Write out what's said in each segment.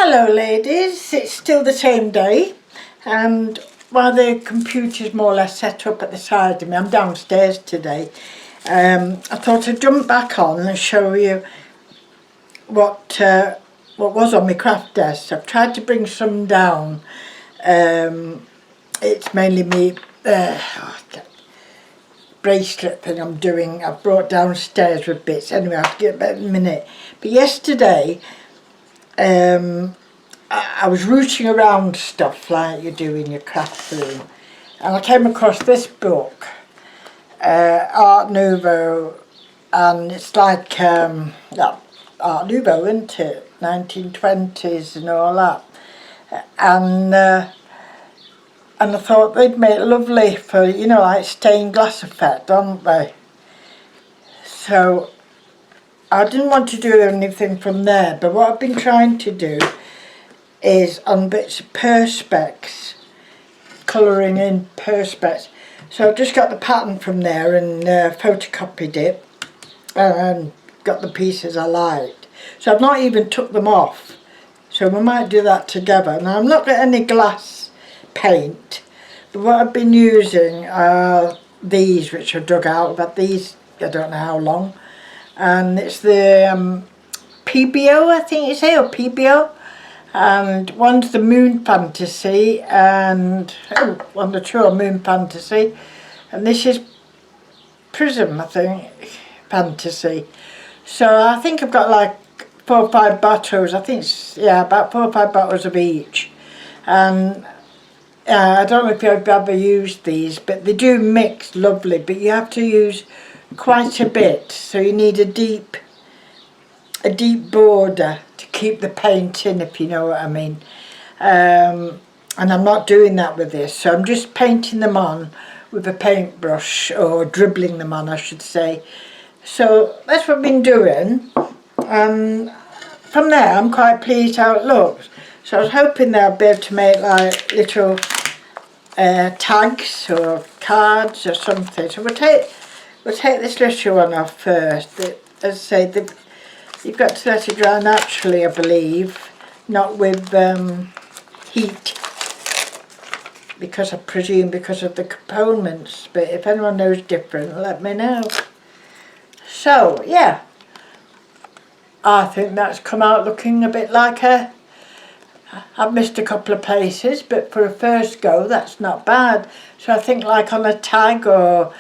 Hello ladies, it's still the same day, and while the computer's more or less set up at the side of me, I'm downstairs today. I thought I'd jump back on and show you what was on my craft desk. I've tried to bring some down. It's mainly me bracelet thing I'm doing. I've brought downstairs with bits. Anyway, I'll get back in a minute. But yesterday, I was rooting around stuff like you do in your craft room, and I came across this book, Art Nouveau, and it's like Art Nouveau, isn't it? 1920s and all that. And I thought they'd make it lovely for, you know, like stained glass effect, don't they? So I didn't want to do anything from there, but what I've been trying to do is on bits of perspex, colouring in perspex. So I've just got the pattern from there and photocopied it and got the pieces I liked. So I've not even took them off, so we might do that together. Now I'm not got any glass paint, but what I've been using are these, which are dug out. I've had these I don't know how long, and it's the PBO, I think you say, or PBO, and one's the Moon Fantasy, and on the tour Moon Fantasy, and this is Prism, I think, Fantasy. So I think I've got like 4 or 5 bottles. I think it's, yeah, about 4 or 5 bottles of each. And I don't know if you've ever used these, but they do mix lovely, but you have to use quite a bit, so you need a deep border to keep the paint in, if you know what I mean. And I'm not doing that with this, so I'm just painting them on with a paintbrush, or dribbling them on I should say. So that's what I've been doing, and from there I'm quite pleased how it looks. So I was hoping that I'd be able to make like little tags or cards or something. So we'll take this little one off first. As I say, you've got to let it dry naturally, I believe, not with heat, because I presume because of the components, but if anyone knows different, let me know. So yeah, I think that's come out looking a bit like I've missed a couple of places, but for a first go that's not bad. So I think like on a tag or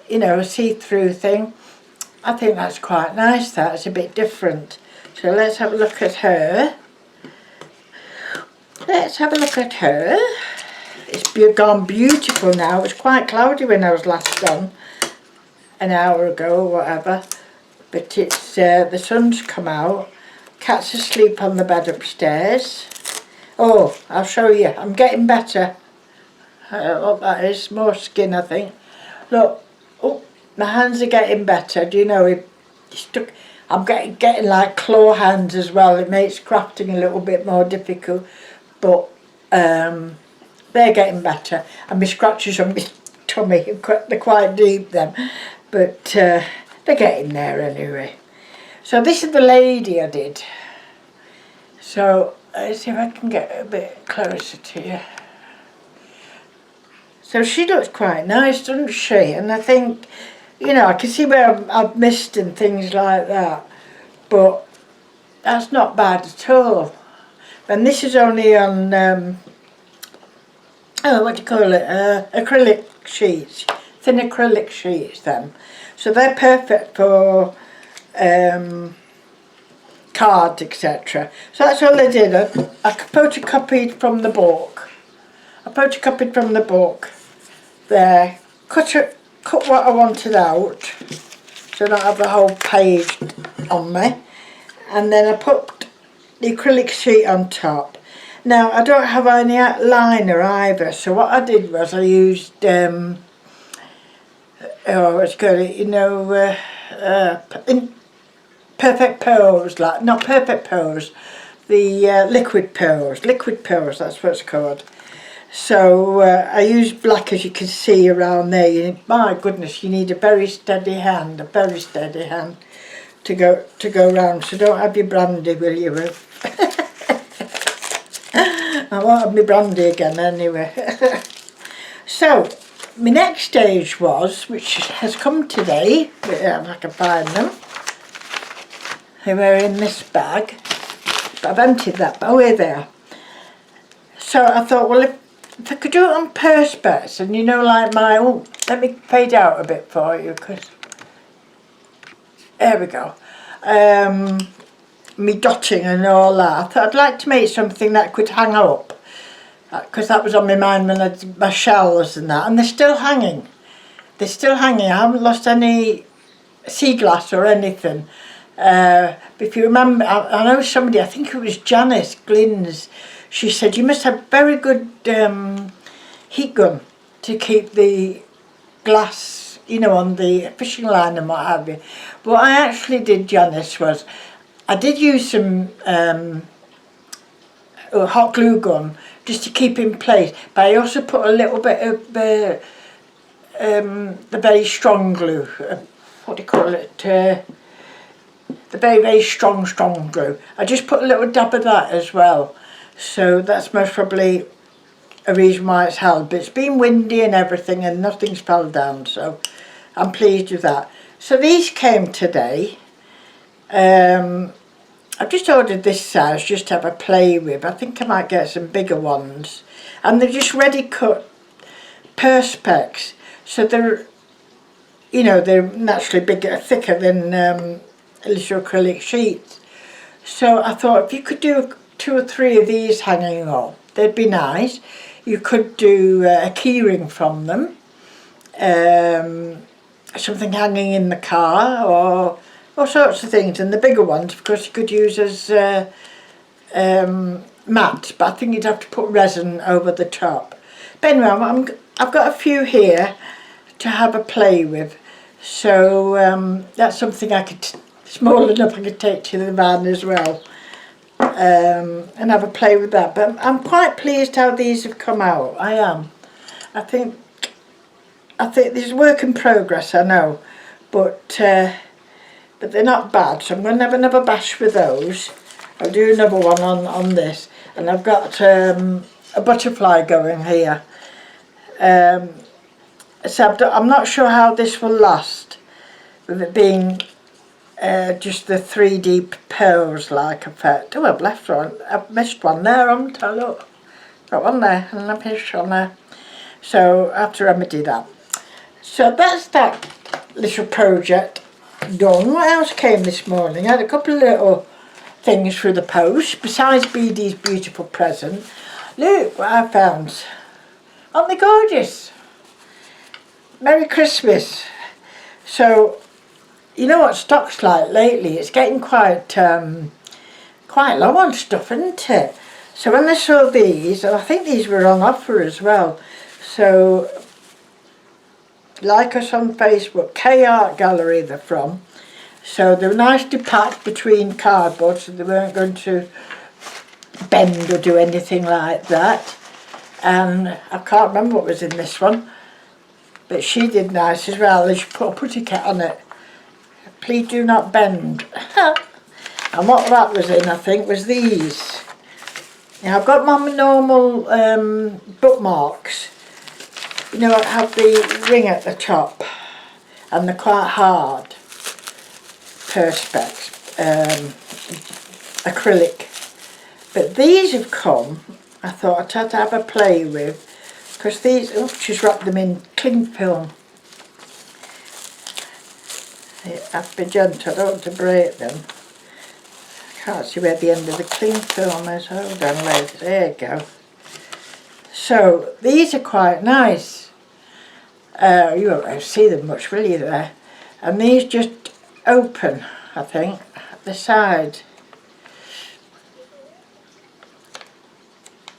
you know, a see-through thing, I think that's quite nice. That's a bit different. So let's have a look at her. Let's have a look at her. It's gone beautiful now. It was quite cloudy when I was last on, an hour ago or whatever. But it's the sun's come out. Cat's asleep on the bed upstairs. Oh, I'll show you. I'm getting better. What that is, more skin I think. Look, oh, my hands are getting better. Do you know, I'm getting like claw hands as well. It makes crafting a little bit more difficult, but they're getting better. And my scratches on my tummy, they're quite deep then, but they're getting there anyway. So this is the lady I did. So let's see if I can get a bit closer to you. So she looks quite nice, doesn't she? And I think, you know, I can see where I've missed and things like that, but that's not bad at all. And this is only on, oh, what do you call it, acrylic sheets, thin acrylic sheets then. So they're perfect for cards, etc. So that's all I did. I photocopied from the book. There, cut what I wanted out, so I don't have the whole page on me, and then I put the acrylic sheet on top. Now I don't have any liner either, so what I did was I used what's called, you know, perfect pearls, like, not perfect pearls, the liquid pearls, that's what it's called. So I used black, as you can see around there. My goodness, you need a very steady hand, to go round. So don't have your brandy, will you? I won't have my brandy again anyway. So, my next stage was, which has come today, if I can find them. They were in this bag, but I've emptied that, but oh, here they are. So I thought, well, if I could do it on perspex, and you know, like my, oh, let me fade out a bit for you, because, there we go. Me dotting and all that. I thought I'd like to make something that could hang up, because that was on my mind when I did my shells and that, and they're still hanging. They're still hanging. I haven't lost any sea glass or anything. But if you remember, I know somebody, I think it was Janice Glynns, she said you must have very good heat gun to keep the glass, you know, on the fishing line and what have you. What I actually did, Janice, was I did use some hot glue gun just to keep in place, but I also put a little bit of the very strong glue, what do you call it, the very strong glue. I just put a little dab of that as well, so that's most probably a reason why it's held. But it's been windy and everything and nothing's fell down, so I'm pleased with that. So these came today. I've just ordered this size just to have a play with. I think I might get some bigger ones, and they're just ready cut perspex, so they're, you know, they're naturally bigger, thicker than little acrylic sheets. So I thought if you could do 2 or 3 of these hanging up, they'd be nice. You could do a keyring from them, something hanging in the car, or all sorts of things. And the bigger ones, of course, you could use as mats, but I think you'd have to put resin over the top. But anyway, I've got a few here to have a play with, so that's something I could, small enough I could take to the van as well, and have a play with that. But I'm quite pleased how these have come out. I am. I think there's work in progress, I know, but they're not bad. So I'm going to have another bash with those. I'll do another one on this, and I've got a butterfly going here. So I'm not sure how this will last, with it being just the 3D pearls-like effect. Oh, I've left one. I've missed one there, haven't I? Look, got one there, and I've missed one there. So I have to remedy that. So that's that little project done. What else came this morning? I had a couple of little things through the post, besides BD's beautiful present. Look what I found. Aren't they gorgeous? Merry Christmas. So, you know what stock's like lately? It's getting quite low on stuff, isn't it? So when I saw these, and I think these were on offer as well, so like us on Facebook, K Art Gallery they're from. So they were nicely packed between cardboard, so they weren't going to bend or do anything like that. And I can't remember what was in this one, but she did nice as well. She put a putty cat on it. Please do not bend. And what that was in, I think, was these. Now I've got my normal bookmarks. You know, I have the ring at the top, and they're quite hard perspex, acrylic. But these have come, I thought I'd have to have a play with, because these, oh, she's wrapped them in cling film. You have to be gentle, I don't want to break them. I can't see where the end of the cling film is. Hold on, ladies, there you go. So these are quite nice. You won't see them much, will you, there? And these just open, I think, at the side.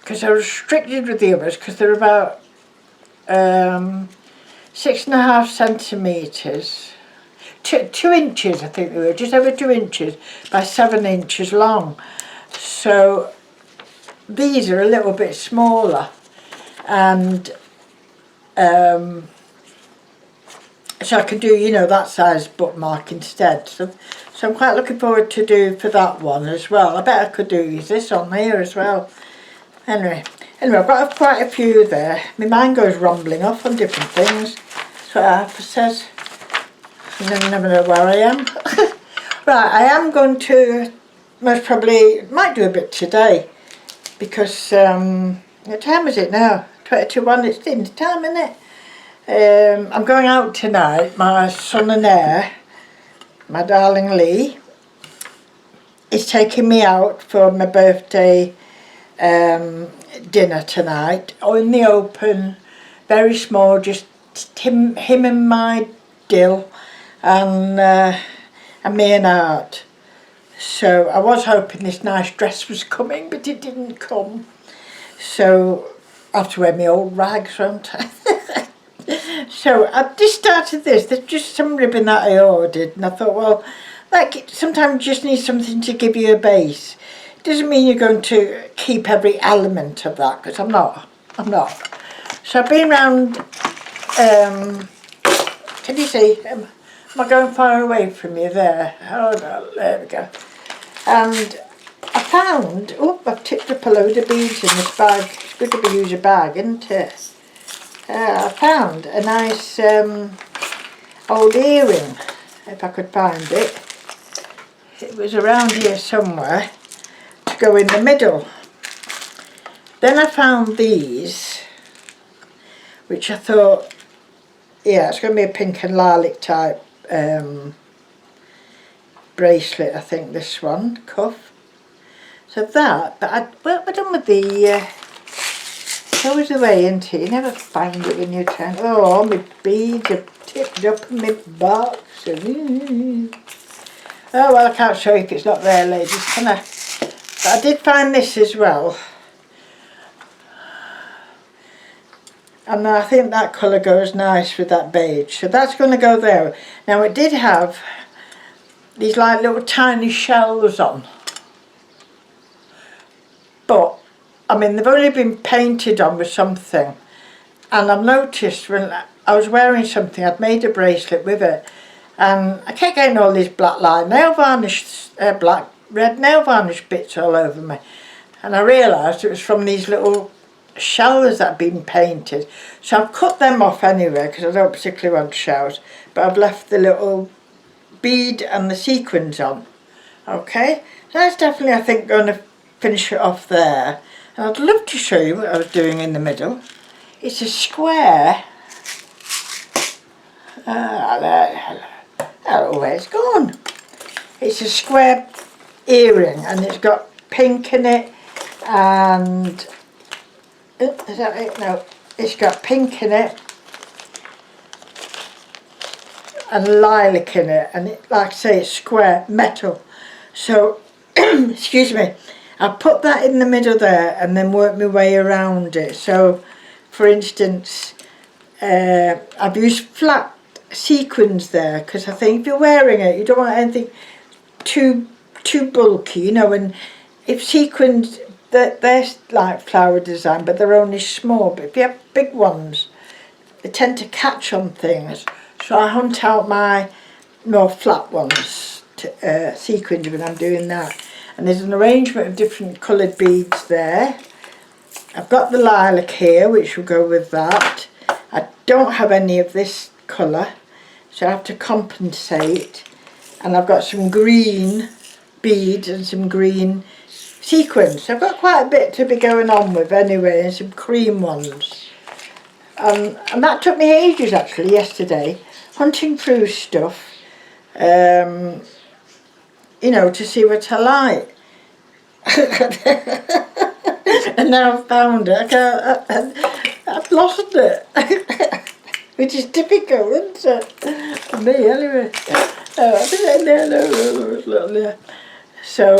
Because I was restricted with the others, because they're about 6.5 centimetres. 2 inches, I think they were, just over 2 inches by 7 inches long. So these are a little bit smaller, and so I could do, you know, that size bookmark instead. So I'm quite looking forward to do for that one as well. I bet I could do use this on here as well. Anyway, I've got quite a few there. My mind goes rumbling off on different things. That's what Arthur says. And then I never know where I am. Right, I am going to most probably, might do a bit today. Because, what time is it now? 20 to 1, it's dinner time, isn't it? I'm going out tonight. My son and heir, my darling Lee, is taking me out for my birthday dinner tonight, in the open, very small, just him and my Dill, and me and Art. So I was hoping this nice dress was coming, but it didn't come. So I have to wear my old rags, won't I? So I've just started this. There's just some ribbon that I ordered, and I thought, well, like sometimes you just need something to give you a base. It doesn't mean you're going to keep every element of that, because I'm not. So I've been round, can you see, am I going far away from you there? Oh no, there we go. And I found, I've tipped up a load of beads in this bag. It's good to use a bag, isn't it? I found a nice old earring, if I could find it. It was around here somewhere, to go in the middle. Then I found these, which I thought, yeah, it's going to be a pink and lilac type bracelet, I think, this one, cuff. So that, but what have I done with the, it's always the way, isn't it? You never find it when you're trying, all my beads are tipped up in my box. And, oh, well, I can't show you if it's not there, ladies, can I? But I did find this as well. And I think that colour goes nice with that beige. So that's going to go there. Now, it did have these like little tiny shells on. But, I mean, they've only been painted on with something. And I've noticed when I was wearing something, I'd made a bracelet with it. And I kept getting all these black line nail varnish, red nail varnish bits all over me. And I realised it was from these little shells that had been painted. So I've cut them off anyway, because I don't particularly want shells. But I've left the little bead and the sequins on. Okay, so that's definitely, I think, going to finish it off there. And I'd love to show you what I was doing in the middle. It's a square. Oh, where's it gone? It's a square earring, and it's got pink in it, and is that it? No, it's got pink in it and lilac in it, and it, like I say, it's square metal. So excuse me, I'll put that in the middle there and then work my way around it. So for instance, I've used flat sequins there, because I think if you're wearing it, you don't want anything too bulky, you know. And if sequins, they're like flower design, but they're only small. But if you have big ones, they tend to catch on things. So I hunt out my more flat ones, sequins, when I'm doing that. And there's an arrangement of different coloured beads there. I've got the lilac here, which will go with that. I don't have any of this colour, so I have to compensate. And I've got some green beads and some green sequins. I've got quite a bit to be going on with anyway, and some cream ones. And that took me ages actually yesterday, hunting through stuff, you know, to see what I like. And now I've found it. I've lost it. Which is typical, isn't it? For me anyway. So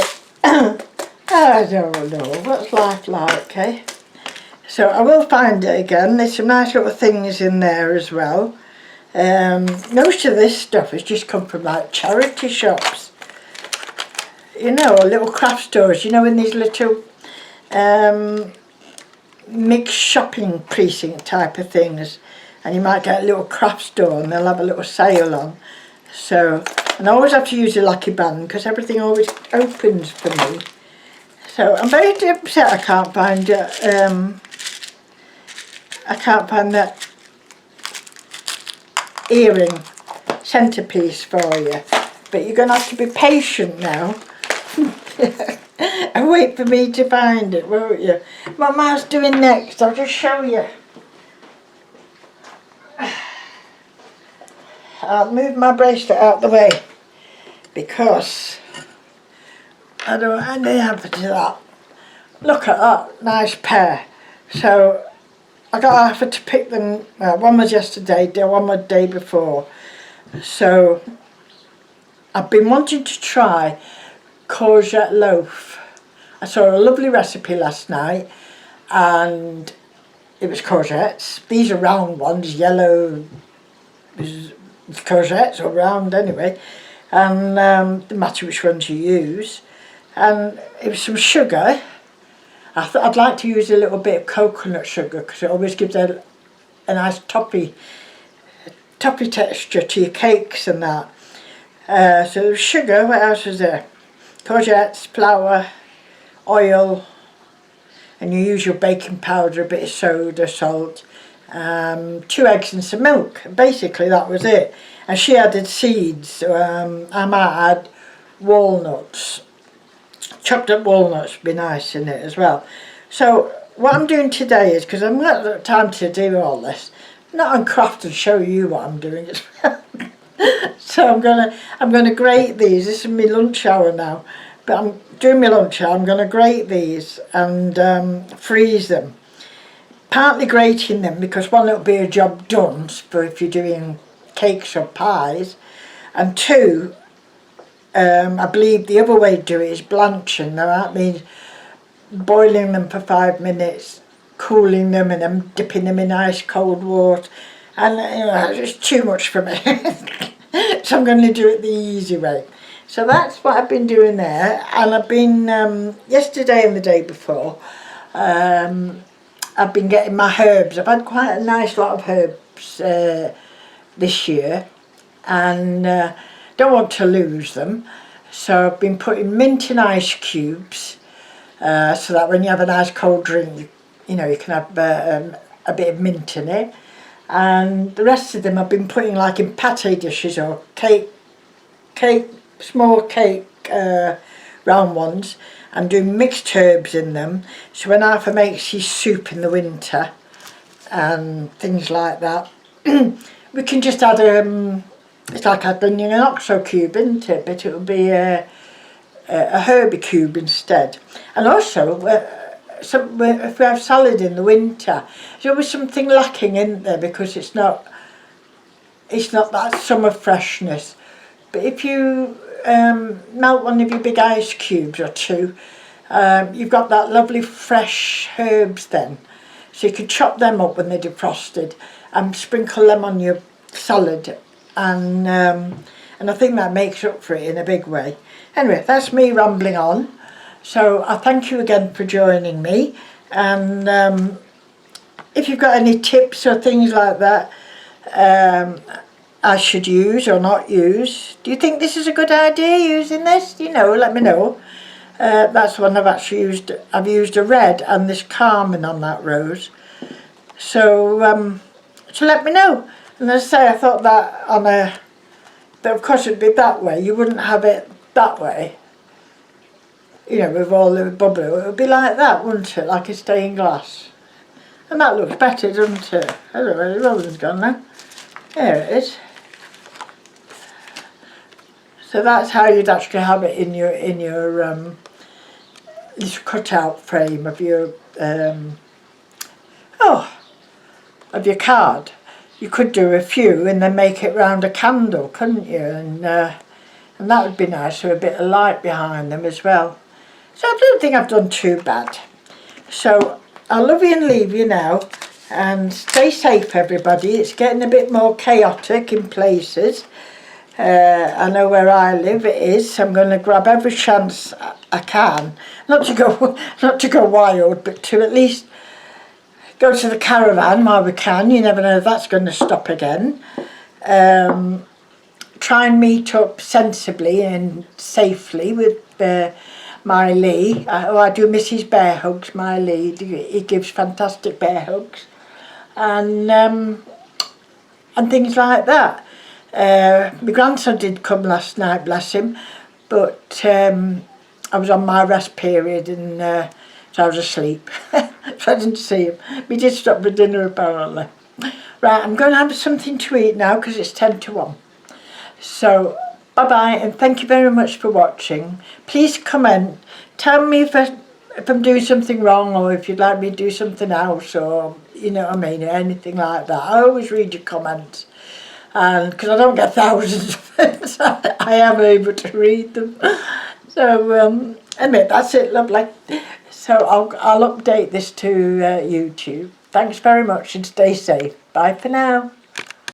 I don't know, what's life like, eh? So I will find it again. There's some nice little things in there as well. Most of this stuff has just come from like charity shops, you know, or little craft stores, you know, in these little mixed shopping precinct type of things. And you might get a little craft store and they'll have a little sale on. So, and I always have to use a lucky band because everything always opens for me. So I'm very upset I can't find that earring centerpiece for you, but you're gonna have to be patient now and wait for me to find it, won't you? What Ma's doing next, I'll just show you. I'll move my bracelet out the way because I don't want any happen to that. Look at that nice pair. So I got offered to pick them, one was yesterday, one was the day before. So I've been wanting to try courgette loaf. I saw a lovely recipe last night and it was courgettes. These are round ones, yellow courgettes, or round anyway, and no matter which ones you use. And it was some sugar. I thought I'd like to use a little bit of coconut sugar because it always gives a nice toppy texture to your cakes and that. So sugar, what else was there? Courgettes, flour, oil, and you use your baking powder, a bit of soda, salt, 2 eggs and some milk. Basically that was it. And she added seeds, so I might add walnuts. Chopped up walnuts would be nice in it as well. So what I'm doing today is, because I've not got time to do all this, not on craft and show you what I'm doing as well. So I'm gonna grate these. This is my lunch hour now, but I'm doing my lunch hour. I'm gonna grate these and freeze them. Partly grating them because one, it'll be a job done for if you're doing cakes or pies, and two, I believe the other way to do it is blanching. Now that means boiling them for 5 minutes, cooling them, and then dipping them in ice cold water. And you know, it's too much for me. So I'm going to do it the easy way. So that's what I've been doing there. And I've been, yesterday and the day before, I've been getting my herbs. I've had quite a nice lot of herbs this year. And don't want to lose them. So I've been putting mint in ice cubes. So that when you have a nice cold drink, you know, you can have a bit of mint in it. And the rest of them I've been putting like in pate dishes or small cake round ones, and doing mixed herbs in them. So when Arthur makes his soup in the winter and things like that, we can just add it's like adding an oxo cube, isn't it? But it will be a herby cube instead. And also, if we have salad in the winter, there's always something lacking in there because it's not that summer freshness. But if you melt one of your big ice cubes or two, you've got that lovely fresh herbs then. So you can chop them up when they're defrosted and sprinkle them on your salad, and I think that makes up for it in a big way. Anyway, that's me rambling on. So I thank you again for joining me, and if you've got any tips or things like that I should use or not use, do you think this is a good idea using this? You know, let me know. That's one I've actually used. I've used a red and this carmine on that rose. So let me know. And as I say, I thought that but of course it'd be that way. You wouldn't have it that way. You know, with all the bubble, it would be like that, wouldn't it? Like a stained glass. And that looks better, doesn't it? I don't know where the rolling's gone now. There it is. So that's how you'd actually have it in your this cut-out frame of your of your card. You could do a few and then make it round a candle, couldn't you? And that would be nice, so a bit of light behind them as well. So I don't think I've done too bad. So I'll love you and leave you now, and stay safe everybody. It's getting a bit more chaotic in places. I know where I live it is, so I'm going to grab every chance I can, not to go wild, but to at least go to the caravan while we can. You never know if that's going to stop again. Try and meet up sensibly and safely with my Lee. I do Mrs. Bear Hugs, my Lee. He gives fantastic bear hugs. And things like that. My grandson did come last night, bless him, but I was on my rest period and so I was asleep, so I didn't see him. We did stop for dinner apparently. Right, I'm going to have something to eat now because it's 10 to 1. So, bye-bye and thank you very much for watching. Please comment, tell me if I'm doing something wrong or if you'd like me to do something else or, you know what I mean, or anything like that. I always read your comments. And because I don't get thousands of them, so I am able to read them. So anyway, that's it, lovely. So I'll update this to YouTube. Thanks very much and stay safe. Bye for now.